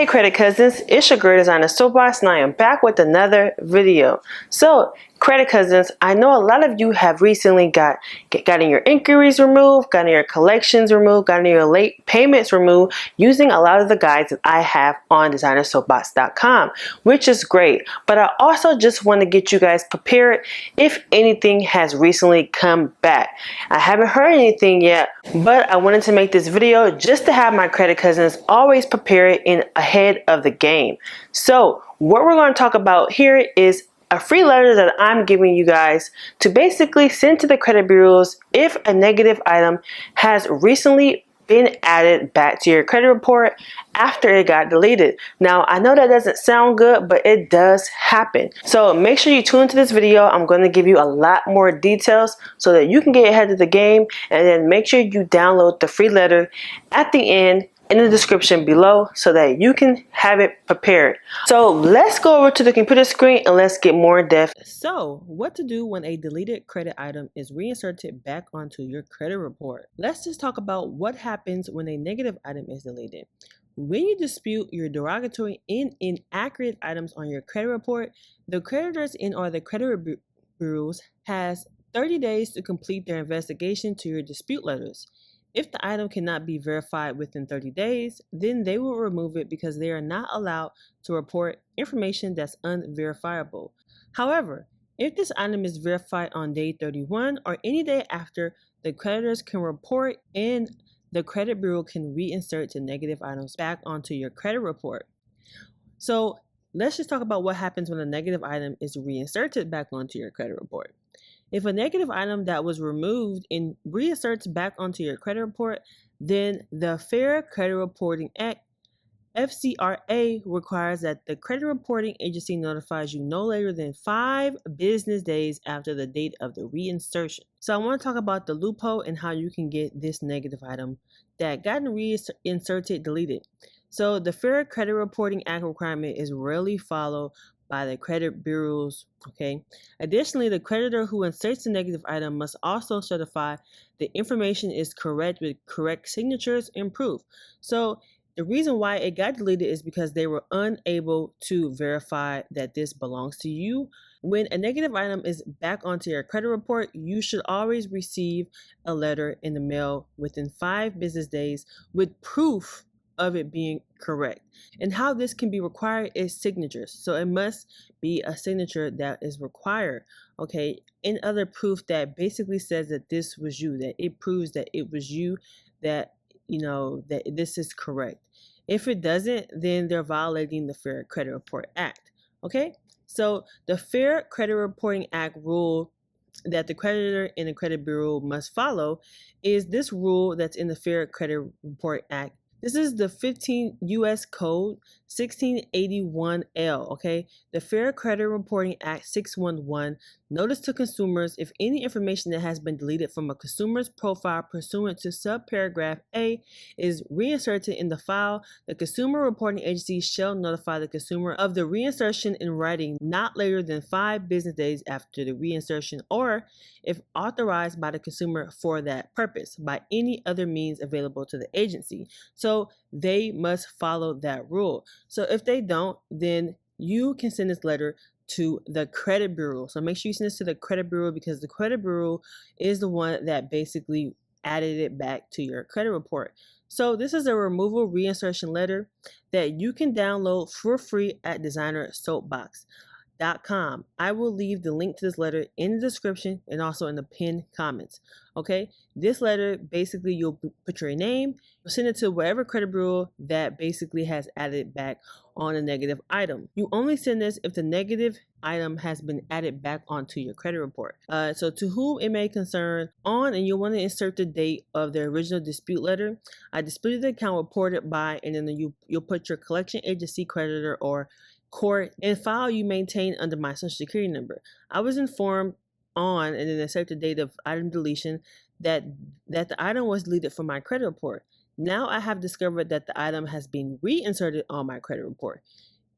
Hey credit cousins, it's your girl designer Soapbox and I am back with another video. So credit cousins, I know a lot of you have recently gotten your inquiries removed, gotten your collections removed, gotten your late payments removed using a lot of the guides that I have on designersoapbox.com, which is great. But I also just want to get you guys prepared if anything has recently come back. I haven't heard anything yet, but I wanted to make this video just to have my credit cousins always prepared in ahead of the game. So what we're going to talk about here is a free letter that I'm giving you guys to basically send to the credit bureaus if a negative item has recently been added back to your credit report after it got deleted. Now, I know that doesn't sound good, but it does happen. So make sure you tune into this video. I'm going to give you a lot more details so that you can get ahead of the game, and then make sure you download the free letter at the end in the description below so that you can have it prepared. So let's go over to the computer screen and let's get more in depth. So what to do when a deleted credit item is reinserted back onto your credit report. Let's just talk about what happens when a negative item is deleted. When you dispute your derogatory and inaccurate items on your credit report, the creditors or the credit bureaus has 30 days to complete their investigation to your dispute letters. If the item cannot be verified within 30 days, then they will remove it because they are not allowed to report information that's unverifiable. However, if this item is verified on day 31 or any day after, the creditors can report and the credit bureau can reinsert the negative items back onto your credit report. So let's just talk about what happens when a negative item is reinserted back onto your credit report. If a negative item that was removed and reinserts back onto your credit report, then the Fair Credit Reporting Act, FCRA, requires that the credit reporting agency notifies you no later than 5 business days after the date of the reinsertion. So I want to talk about the loophole and how you can get this negative item that got reinserted deleted. So the Fair Credit Reporting Act requirement is rarely followed by the credit bureaus. Okay. Additionally, the creditor who inserts the negative item must also certify the information is correct with correct signatures and proof. So the reason why it got deleted is because they were unable to verify that this belongs to you. When a negative item is back onto your credit report, you should always receive a letter in the mail within 5 business days with proof of it being correct. And how this can be required is signatures. So it must be a signature that is required. Okay. And other proof that basically says that this was you, that it proves that it was you, that that this is correct. If it doesn't, then they're violating the Fair Credit Report Act. Okay. So the Fair Credit Reporting Act rule that the creditor and the credit bureau must follow is this rule that's in the Fair Credit Report Act. This is the 15 U.S. Code 1681L, okay? The Fair Credit Reporting Act 611. Notice to consumers: if any information that has been deleted from a consumer's profile pursuant to subparagraph A is reinserted in the file, the consumer reporting agency shall notify the consumer of the reinsertion in writing not later than 5 business days after the reinsertion, or if authorized by the consumer for that purpose by any other means available to the agency. So they must follow that rule. So if they don't, then you can send this letter to the credit bureau. So make sure you send this to the credit bureau, because the credit bureau is the one that basically added it back to your credit report. So this is a removal reinsertion letter that you can download for free at designersoapbox.com. I will leave the link to this letter in the description and also in the pinned comments. Okay, this letter, basically you'll put your name, you'll send it to whatever credit bureau that basically has added back on a negative item. You only send this if the negative item has been added back onto your credit report. So to whom it may concern on, and you'll want to insert the date of the original dispute letter. I disputed the account reported by, and then you'll put your collection agency, creditor, or court and file you maintain under my social security number. I was informed on, and then insert the date of item deletion, that the item was deleted from my credit report. Now I have discovered that the item has been reinserted on my credit report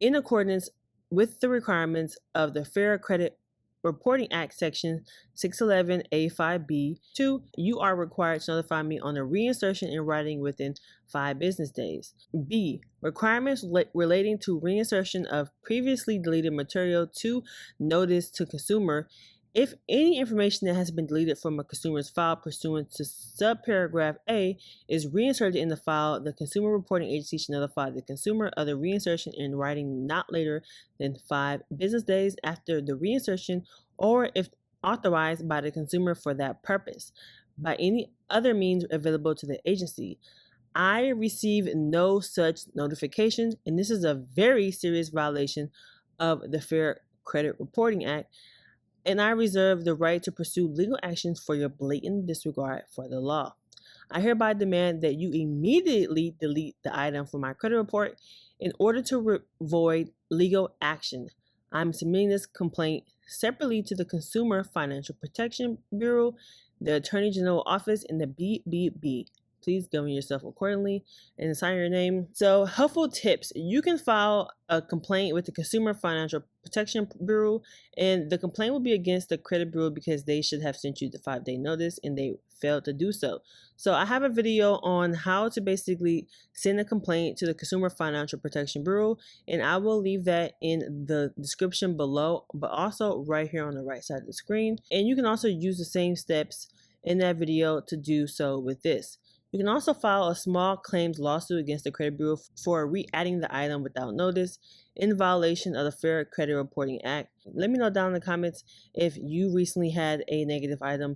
in accordance with the requirements of the Fair Credit Reporting Act Section 611A5B. 2. You are required to notify me on the reinsertion in writing within 5 business days. B. Requirements relating to reinsertion of previously deleted material to notice to consumer. If any information that has been deleted from a consumer's file pursuant to subparagraph A is reinserted in the file, the consumer reporting agency should notify the consumer of the reinsertion in writing not later than 5 business days after the reinsertion, or if authorized by the consumer for that purpose, by any other means available to the agency. I receive no such notifications, and this is a very serious violation of the Fair Credit Reporting Act, and I reserve the right to pursue legal actions for your blatant disregard for the law. I hereby demand that you immediately delete the item from my credit report in order to avoid legal action. I'm submitting this complaint separately to the Consumer Financial Protection Bureau, the Attorney General Office, and the BBB. Please govern yourself accordingly and sign your name. So, helpful tips. You can file a complaint with the Consumer Financial Protection Bureau, and the complaint will be against the credit bureau because they should have sent you the 5-day notice and they failed to do so. So I have a video on how to basically send a complaint to the Consumer Financial Protection Bureau, and I will leave that in the description below, but also right here on the right side of the screen. And you can also use the same steps in that video to do so with this. You can also file a small claims lawsuit against the credit bureau for re-adding the item without notice in violation of the Fair Credit Reporting Act. Let me know down in the comments if you recently had a negative item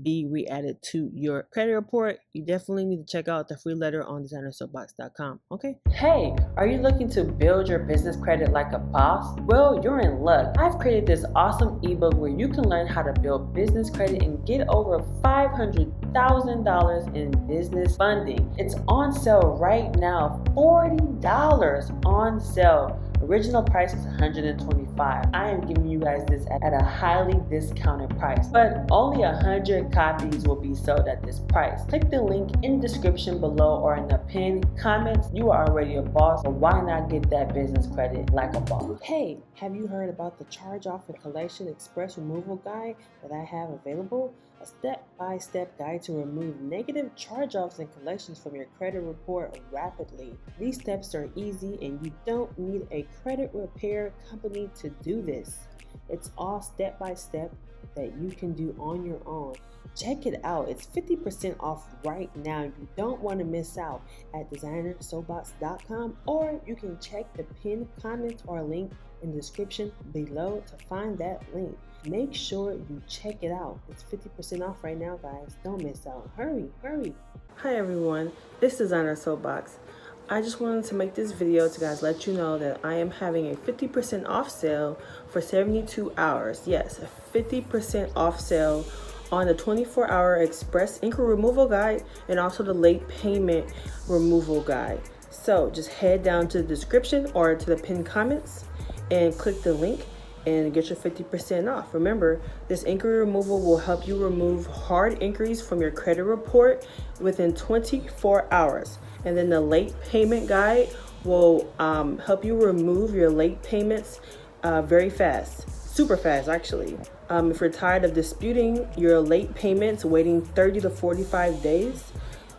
be re-added to your credit report. You definitely need to check out the free letter on designersoapbox.com. Okay. Hey, are you looking to build your business credit like a boss? Well, you're in luck. I've created this awesome ebook where you can learn how to build business credit and get over $500,000 in business funding. It's on sale right now, $40 on sale. Original price is $125. I am giving you guys this at a highly discounted price, but only 100 copies will be sold at this price. Click the link in the description below or in the pinned comments. You are already a boss, so why not get that business credit like a boss? Hey, have you heard about the Charge Off and Collection Express Removal Guide that I have available? A step-by-step guide to remove negative charge-offs and collections from your credit report rapidly. These steps are easy and you don't need a credit repair company to do this. It's all step-by-step that you can do on your own. Check it out. It's 50% off right now. You don't want to miss out at designersoapbox.com, or you can check the pinned comments or link in the description below to find that link. Make sure you check it out. It's 50% off right now, guys. Don't miss out. Hurry, hurry. Hi everyone, this is Designer Soapbox. I just wanted to make this video to guys let you know that I am having a 50% off sale for 72 hours. Yes, a 50% off sale on the 24-hour express inquiry removal guide and also the late payment removal guide. So just head down to the description or to the pinned comments and click the link and get your 50% off. Remember, this inquiry removal will help you remove hard inquiries from your credit report within 24 hours. And then the late payment guide will help you remove your late payments very fast, super fast actually. If you're tired of disputing your late payments, waiting 30 to 45 days,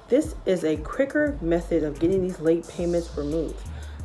this is a quicker method of getting these late payments removed.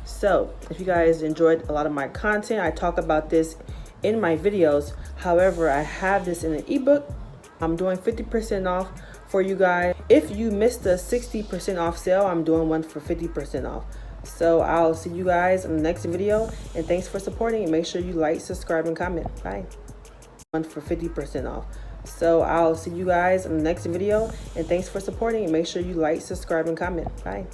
So if you guys enjoyed a lot of my content, I talk about this in my videos. However, I have this in an ebook. I'm doing 50% off for you guys. If you missed the 60% off sale, I'm doing one for 50% off. So I'll see you guys in the next video, and thanks for supporting, and make sure you like, subscribe, and comment. Bye. One for 50% off. So I'll see you guys in the next video, and thanks for supporting, and make sure you like, subscribe, and comment. Bye.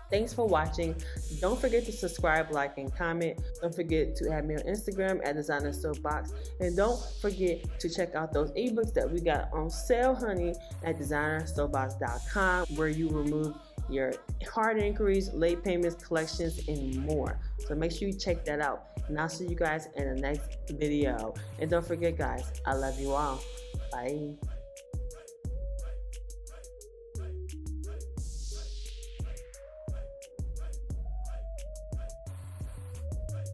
Thanks for watching. Don't forget to subscribe, like, and comment. Don't forget to add me on Instagram at Designer Soapbox. And don't forget to check out those ebooks that we got on sale, honey, at designersoapbox.com, where you remove your hard inquiries, late payments, collections, and more. So make sure you check that out. And I'll see you guys in the next video. And don't forget, guys, I love you all. Bye.